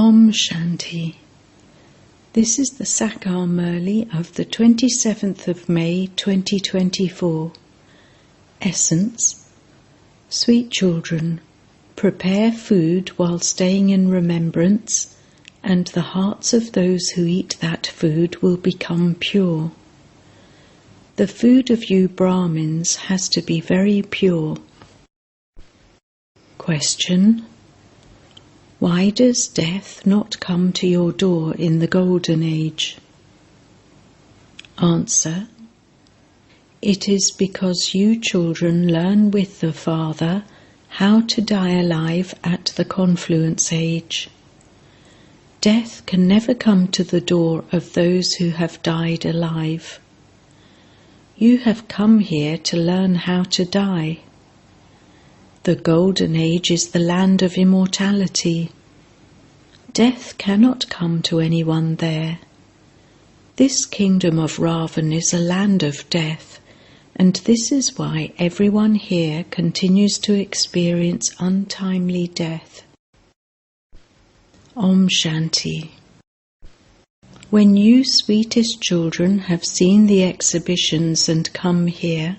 Om Shanti. This is the Sakar Murli of the 27th of May 2024. Essence. Sweet children, prepare food while staying in remembrance, and the hearts of those who eat that food will become pure. The food of you Brahmins has to be very pure. Question. Why does death not come to your door in the Golden Age? Answer. It is because you children learn with the Father how to die alive at the Confluence Age. Death can never come to the door of those who have died alive. You have come here to learn how to die. The Golden Age is the land of immortality. Death cannot come to anyone there. This kingdom of Ravan is a land of death, and this is why everyone here continues to experience untimely death. Om Shanti. When you sweetest children have seen the exhibitions and come here,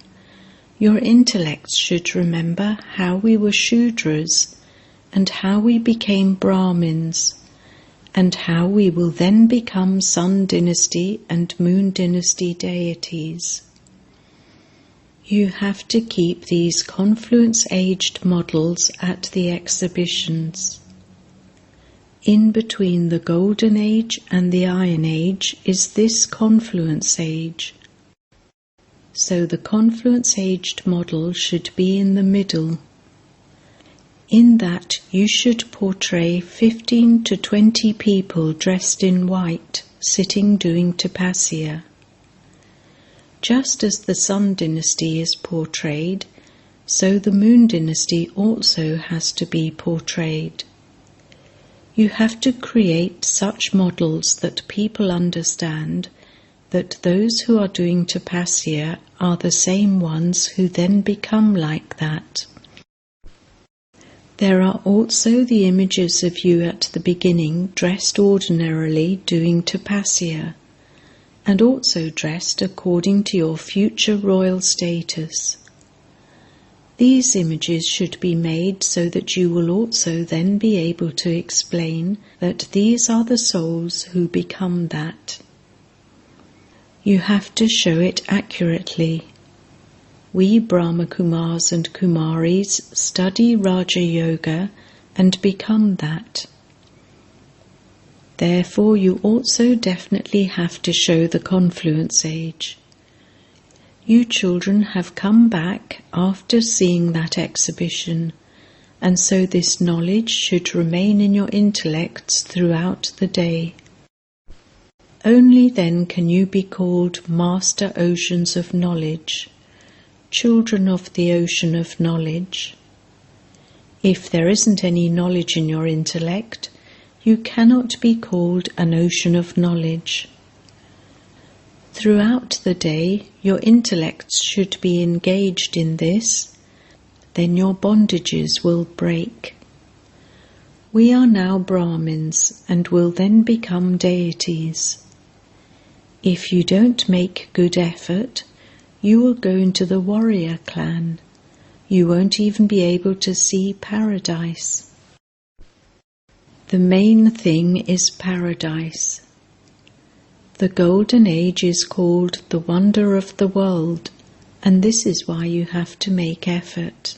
your intellects should remember how we were Shudras, and how we became Brahmins, and how we will then become Sun Dynasty and Moon Dynasty deities. You have to keep these confluence-aged models at the exhibitions. In between the Golden Age and the Iron Age is this Confluence Age. So the confluence-aged model should be in the middle. In that you should portray 15 to 20 people dressed in white, sitting doing tapasya. Just as the Sun Dynasty is portrayed, so the Moon Dynasty also has to be portrayed. You have to create such models that people understand that those who are doing tapasya are the same ones who then become like that. There are also the images of you at the beginning dressed ordinarily doing tapasya, and also dressed according to your future royal status. These images should be made so that you will also then be able to explain that these are the souls who become that. You have to show it accurately. We Brahma Kumars and Kumaris study Raja Yoga and become that. Therefore you also definitely have to show the Confluence Age. You children have come back after seeing that exhibition, and so this knowledge should remain in your intellects throughout the day. Only then can you be called Master Oceans of Knowledge, children of the ocean of knowledge. If there isn't any knowledge in your intellect, you cannot be called an ocean of knowledge. Throughout the day, your intellects should be engaged in this, then your bondages will break. We are now Brahmins and will then become deities. If you don't make good effort, you will go into the warrior clan. You won't even be able to see paradise. The main thing is paradise. The Golden Age is called the wonder of the world, and this is why you have to make effort.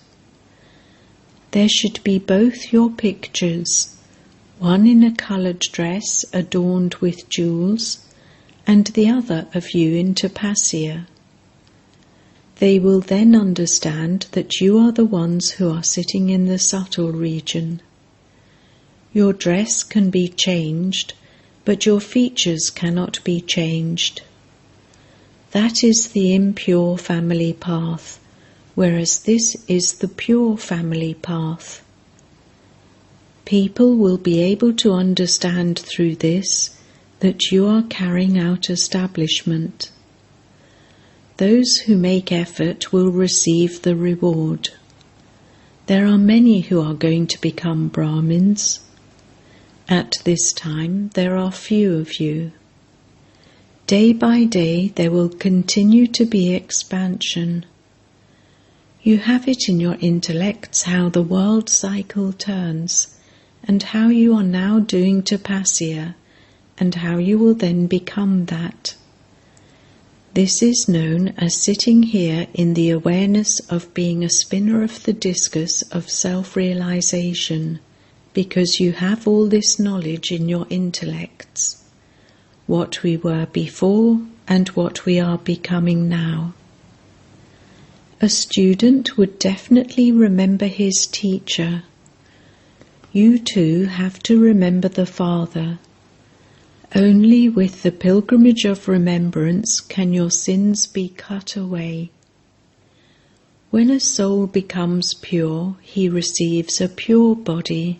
There should be both your pictures, one in a coloured dress adorned with jewels, and the other of you in tapasya. They will then understand that you are the ones who are sitting in the subtle region. Your dress can be changed, but your features cannot be changed. That is the impure family path, whereas this is the pure family path. People will be able to understand through this that you are carrying out establishment. Those who make effort will receive the reward. There are many who are going to become Brahmins. At this time there are few of you. Day by day there will continue to be expansion. You have it in your intellects how the world cycle turns, and how you are now doing tapasya, and how you will then become that. This is known as sitting here in the awareness of being a spinner of the discus of self-realization, because you have all this knowledge in your intellects, what we were before and what we are becoming now. A student would definitely remember his teacher. You too have to remember the Father. Only with the pilgrimage of remembrance can your sins be cut away. When a soul becomes pure, he receives a pure body.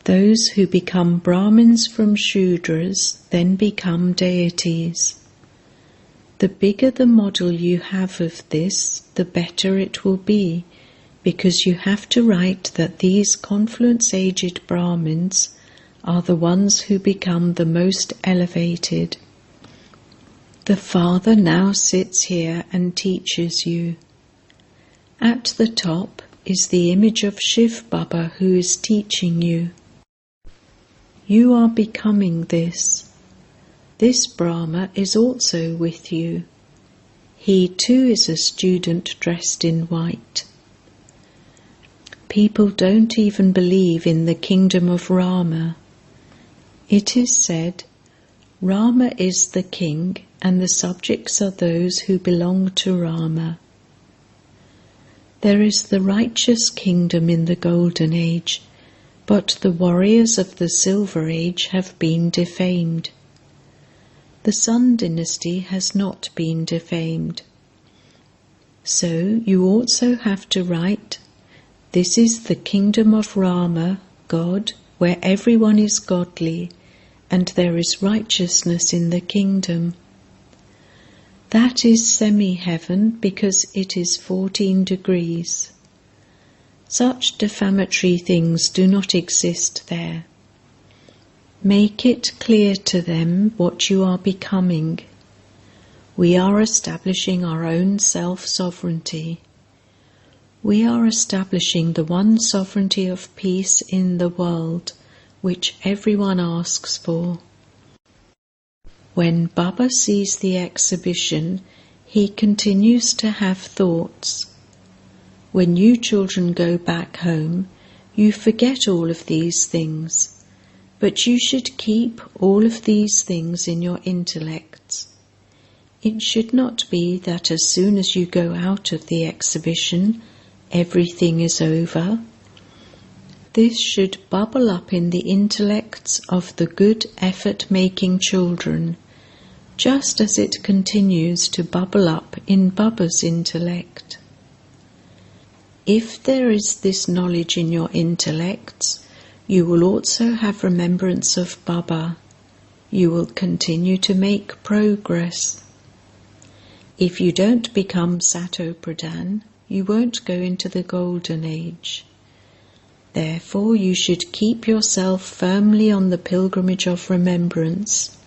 Those who become Brahmins from Shudras then become deities. The bigger the model you have of this, the better it will be, because you have to write that these confluence-aged Brahmins are the ones who become the most elevated. The Father now sits here and teaches you. At the top is the image of Shiv Baba who is teaching you. You are becoming this. This Brahma is also with you. He too is a student dressed in white. People don't even believe in the kingdom of Rama. It is said, Rama is the king and the subjects are those who belong to Rama. There is the righteous kingdom in the Golden Age, but the warriors of the Silver Age have been defamed. The Sun dynasty has not been defamed. So you also have to write, this is the kingdom of Rama, God, where everyone is godly, and there is righteousness in the kingdom. That is semi-heaven because it is 14 degrees. Such defamatory things do not exist there. Make it clear to them what you are becoming. We are establishing our own self-sovereignty. We are establishing the one sovereignty of peace in the world, which everyone asks for. When Baba sees the exhibition, he continues to have thoughts. When you children go back home, you forget all of these things. But you should keep all of these things in your intellects. It should not be that as soon as you go out of the exhibition, everything is over. This should bubble up in the intellects of the good effort-making children, just as it continues to bubble up in Baba's intellect. If there is this knowledge in your intellects, you will also have remembrance of Baba. You will continue to make progress. If you don't become Sato Pradhan, you won't go into the Golden Age. Therefore, you should keep yourself firmly on the pilgrimage of remembrance.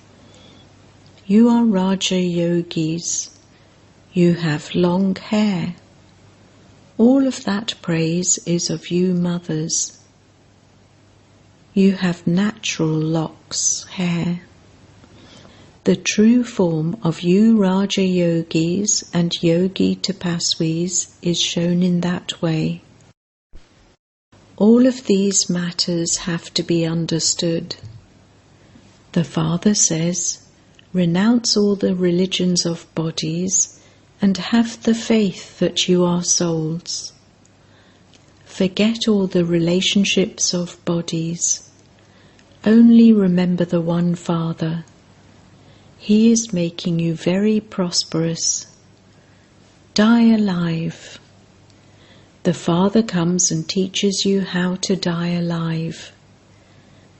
You are Raja Yogis. You have long hair. All of that praise is of you mothers. You have natural locks, hair. The true form of you Raja Yogis and Yogi Tapasvis is shown in that way. All of these matters have to be understood. The Father says, renounce all the religions of bodies and have the faith that you are souls. Forget all the relationships of bodies. Only remember the one Father. He is making you very prosperous. Die alive. The Father comes and teaches you how to die alive.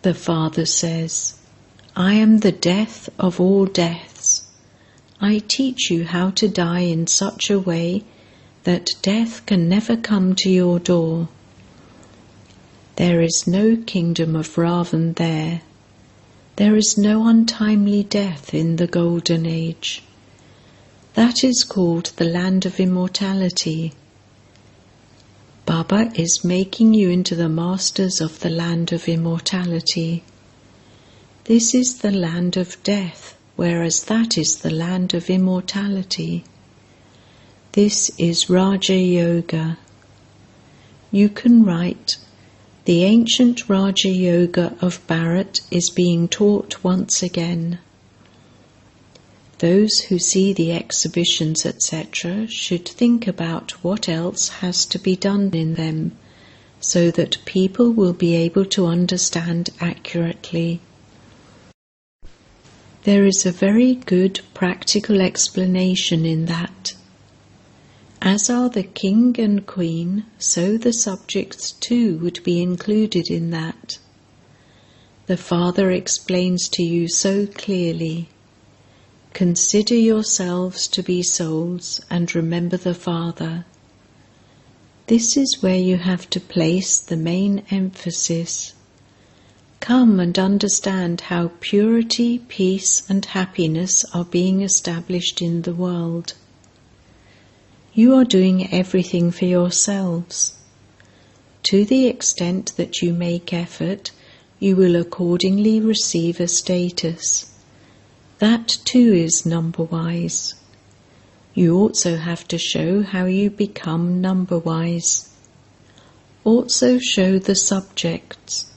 The Father says, I am the death of all deaths. I teach you how to die in such a way that death can never come to your door. There is no kingdom of Ravan there. There is no untimely death in the Golden Age. That is called the land of immortality. Baba is making you into the masters of the land of immortality. This is the land of death, whereas that is the land of immortality. This is Raja Yoga. You can write, the ancient Raja Yoga of Bharat is being taught once again. Those who see the exhibitions, etc., should think about what else has to be done in them, so that people will be able to understand accurately. There is a very good practical explanation in that. As are the king and queen, so the subjects too would be included in that. The Father explains to you so clearly. Consider yourselves to be souls and remember the Father. This is where you have to place the main emphasis. Come and understand how purity, peace and happiness are being established in the world. You are doing everything for yourselves. To the extent that you make effort, you will accordingly receive a status. That too is number-wise. You also have to show how you become number-wise. Also show the subjects,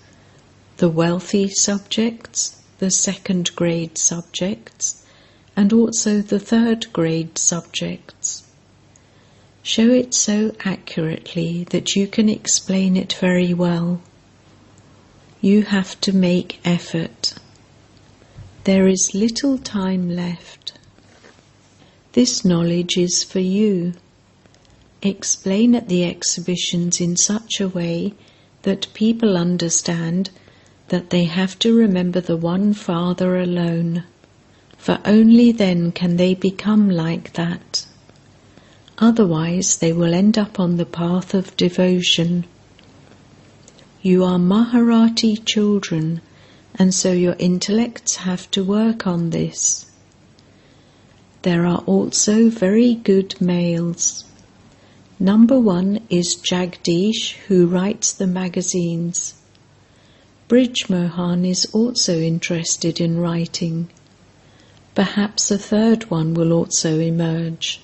the wealthy subjects, the second-grade subjects, and also the third-grade subjects. Show it so accurately that you can explain it very well. You have to make effort. There is little time left. This knowledge is for you. Explain at the exhibitions in such a way that people understand that they have to remember the one Father alone, for only then can they become like that. Otherwise they will end up on the path of devotion. You are Maharati children, and so your intellects have to work on this. There are also very good males. Number 1 is Jagdish, who writes the magazines. Brij Mohan is also interested in writing. Perhaps a third one will also emerge.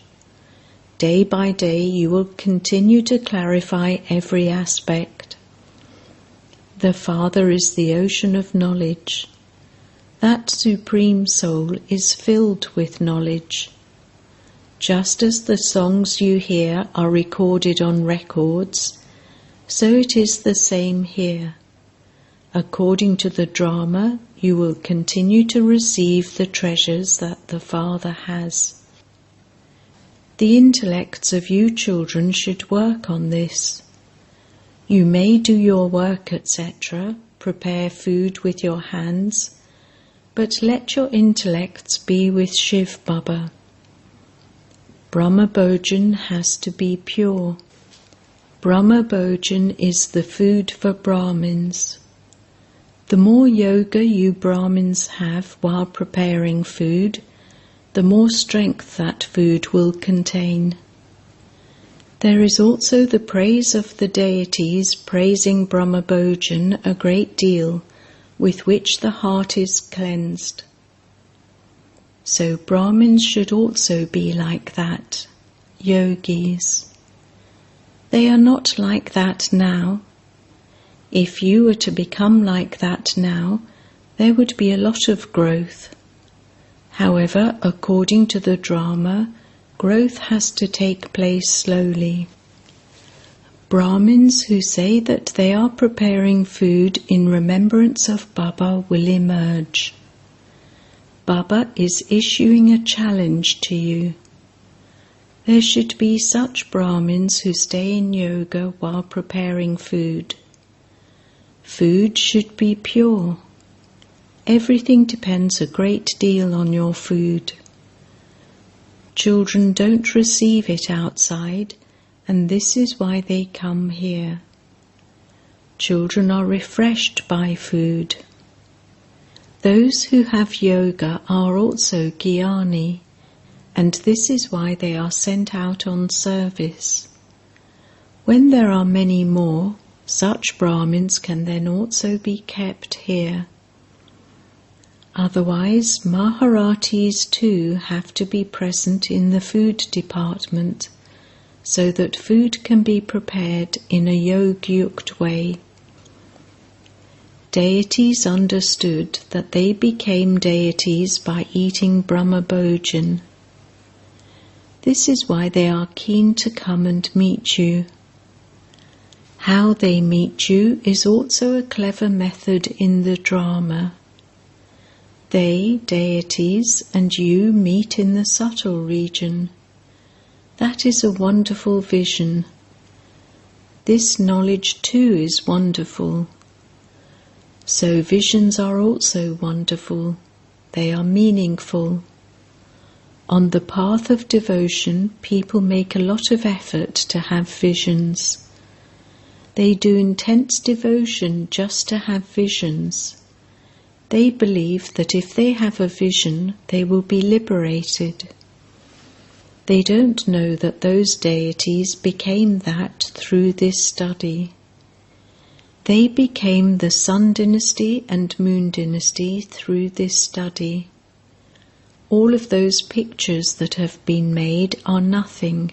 Day by day you will continue to clarify every aspect. The Father is the ocean of knowledge. That Supreme Soul is filled with knowledge. Just as the songs you hear are recorded on records, so it is the same here. According to the drama, you will continue to receive the treasures that the Father has. The intellects of you children should work on this. You may do your work, etc., prepare food with your hands, but let your intellects be with Shiv Baba. Brahma Bhojan has to be pure. Brahma Bhojan is the food for Brahmins. The more yoga you Brahmins have while preparing food, the more strength that food will contain. There is also the praise of the deities praising Brahma Bhojan a great deal, with which the heart is cleansed. So Brahmins should also be like that, yogis. They are not like that now. If you were to become like that now, there would be a lot of growth. However, according to the drama, growth has to take place slowly. Brahmins who say that they are preparing food in remembrance of Baba will emerge. Baba is issuing a challenge to you. There should be such Brahmins who stay in yoga while preparing food. Food should be pure. Everything depends a great deal on your food. Children don't receive it outside, and this is why they come here. children are refreshed by food. Those who have yoga are also jnani, and this is why they are sent out on service. When there are many more, such Brahmins can then also be kept here. Otherwise, Maharatis too have to be present in the food department, so that food can be prepared in a yogyukt way. Deities understood that they became deities by eating Brahma Bhojan. This is why they are keen to come and meet you. How they meet you is also a clever method in the drama. They, deities, and you meet in the subtle region. That is a wonderful vision. This knowledge too is wonderful. So visions are also wonderful. They are meaningful. On the path of devotion, people make a lot of effort to have visions. They do intense devotion just to have visions. They believe that if they have a vision, they will be liberated. They don't know that those deities became that through this study. They became the Sun Dynasty and Moon Dynasty through this study. All of those pictures that have been made are nothing.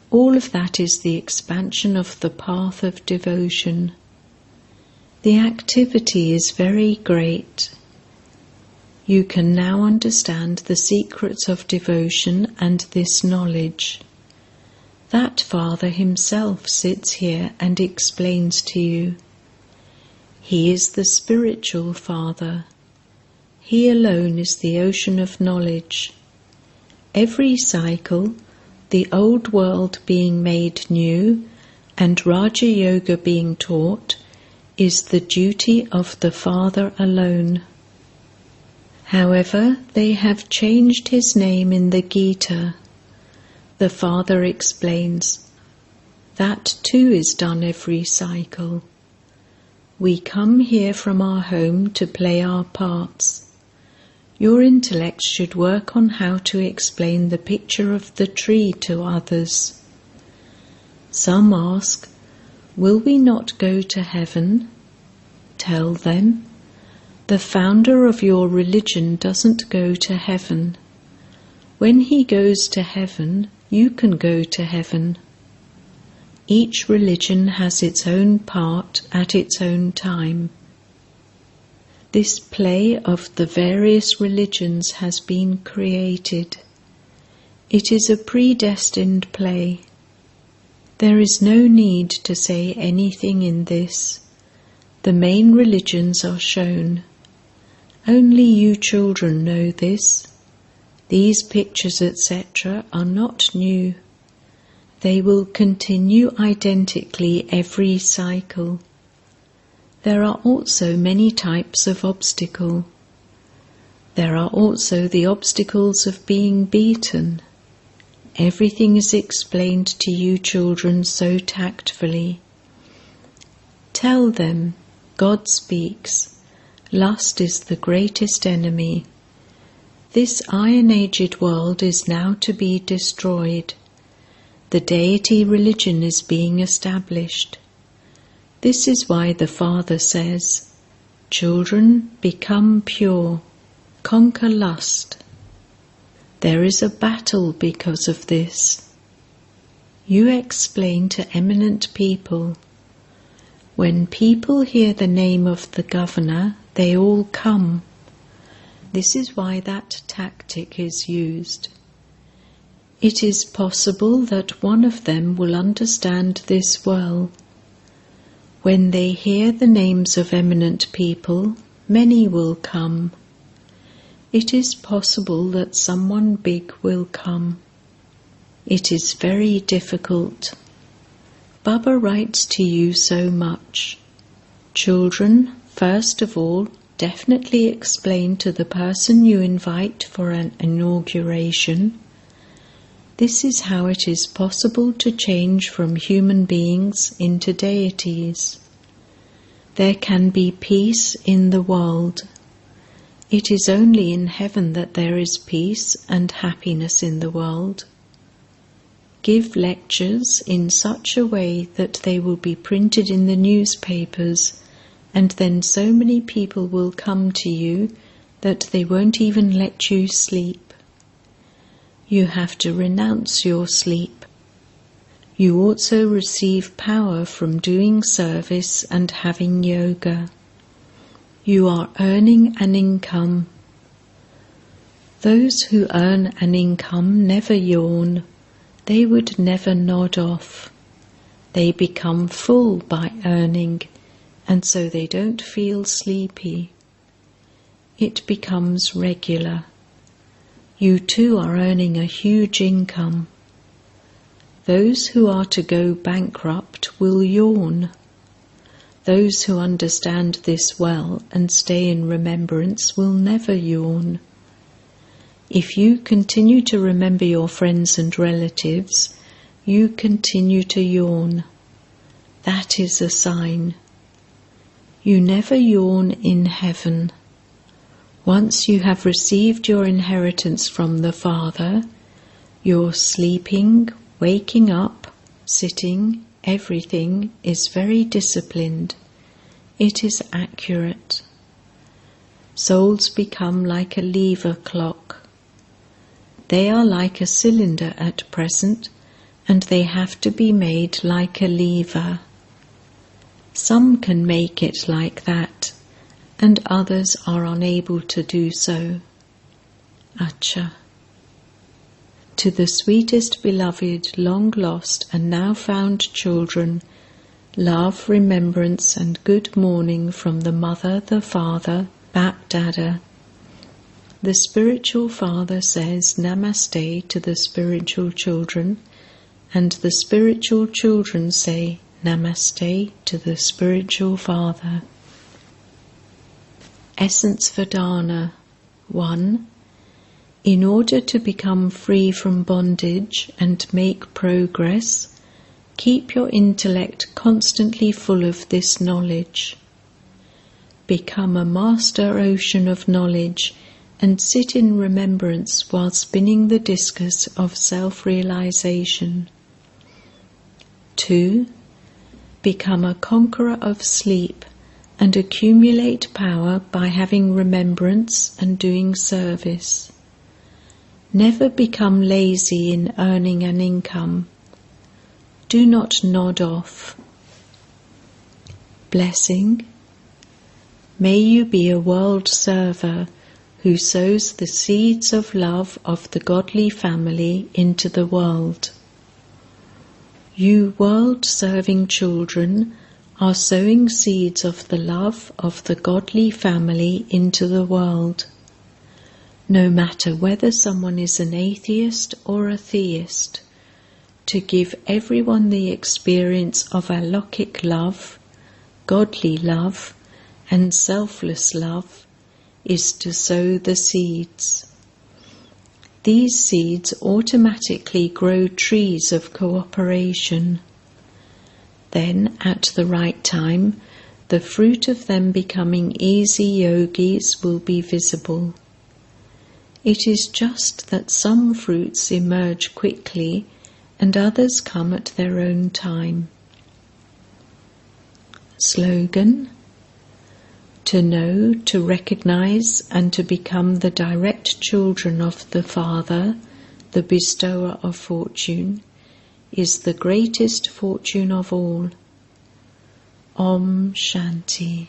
All of that is the expansion of the path of devotion. The activity is very great. You can now understand the secrets of devotion and this knowledge. That Father himself sits here and explains to you. He is the spiritual Father. He alone is the ocean of knowledge. Every cycle, the old world being made new and Raja Yoga being taught, is the duty of the Father alone. However, they have changed his name in the Gita. The Father explains, that too is done every cycle. We come here from our home to play our parts. Your intellect should work on how to explain the picture of the tree to others. Some ask, will we not go to heaven? Tell them, the founder of your religion doesn't go to heaven. When he goes to heaven, you can go to heaven. Each religion has its own part at its own time. This play of the various religions has been created. It is a predestined play. There is no need to say anything in this. The main religions are shown. Only you children know this. These pictures, etc., are not new. They will continue identically every cycle. There are also many types of obstacle. There are also the obstacles of being beaten. Everything is explained to you children so tactfully. Tell them, God speaks. Lust is the greatest enemy. This iron-aged world is now to be destroyed. The deity religion is being established. This is why the Father says, children, become pure, conquer lust. There is a battle because of this. You explain to eminent people. When people hear the name of the governor, they all come. This is why that tactic is used. It is possible that one of them will understand this well. When they hear the names of eminent people, many will come. It is possible that someone big will come. It is very difficult. Baba writes to you so much. Children, first of all, definitely explain to the person you invite for an inauguration. This is how it is possible to change from human beings into deities. There can be peace in the world. It is only in heaven that there is peace and happiness in the world. Give lectures in such a way that they will be printed in the newspapers, and then so many people will come to you that they won't even let you sleep. You have to renounce your sleep. You also receive power from doing service and having yoga. You are earning an income. Those who earn an income never yawn. They would never nod off. They become full by earning, and so they don't feel sleepy. It becomes regular. You too are earning a huge income. Those who are to go bankrupt will yawn. Those who understand this well and stay in remembrance will never yawn. If you continue to remember your friends and relatives, you continue to yawn. That is a sign. You never yawn in heaven. Once you have received your inheritance from the Father, your sleeping, waking up, sitting, everything is very disciplined. It is accurate. Souls become like a lever clock. They are like a cylinder at present, and they have to be made like a lever. Some can make it like that, and others are unable to do so. Acha. To the sweetest beloved, long lost and now found children, love, remembrance and good morning from the Mother, the Father, Bap Dada. The spiritual father says Namaste to the spiritual children, and the spiritual children say Namaste to the spiritual father. Essence Vedana 1. In order to become free from bondage and make progress, keep your intellect constantly full of this knowledge. Become a master ocean of knowledge and sit in remembrance while spinning the discus of self-realization. 2. Become a conqueror of sleep and accumulate power by having remembrance and doing service. Never become lazy in earning an income. Do not nod off. Blessing. May you be a world server who sows the seeds of love of the godly family into the world. You world-serving children are sowing seeds of the love of the godly family into the world. No matter whether someone is an atheist or a theist, to give everyone the experience of alokik love, godly love, and selfless love is to sow the seeds. These seeds automatically grow trees of cooperation. Then, at the right time, the fruit of them becoming easy yogis will be visible. It is just that some fruits emerge quickly and others come at their own time. Slogan: to know, to recognize, and to become the direct children of the Father, the bestower of fortune, is the greatest fortune of all. Om Shanti.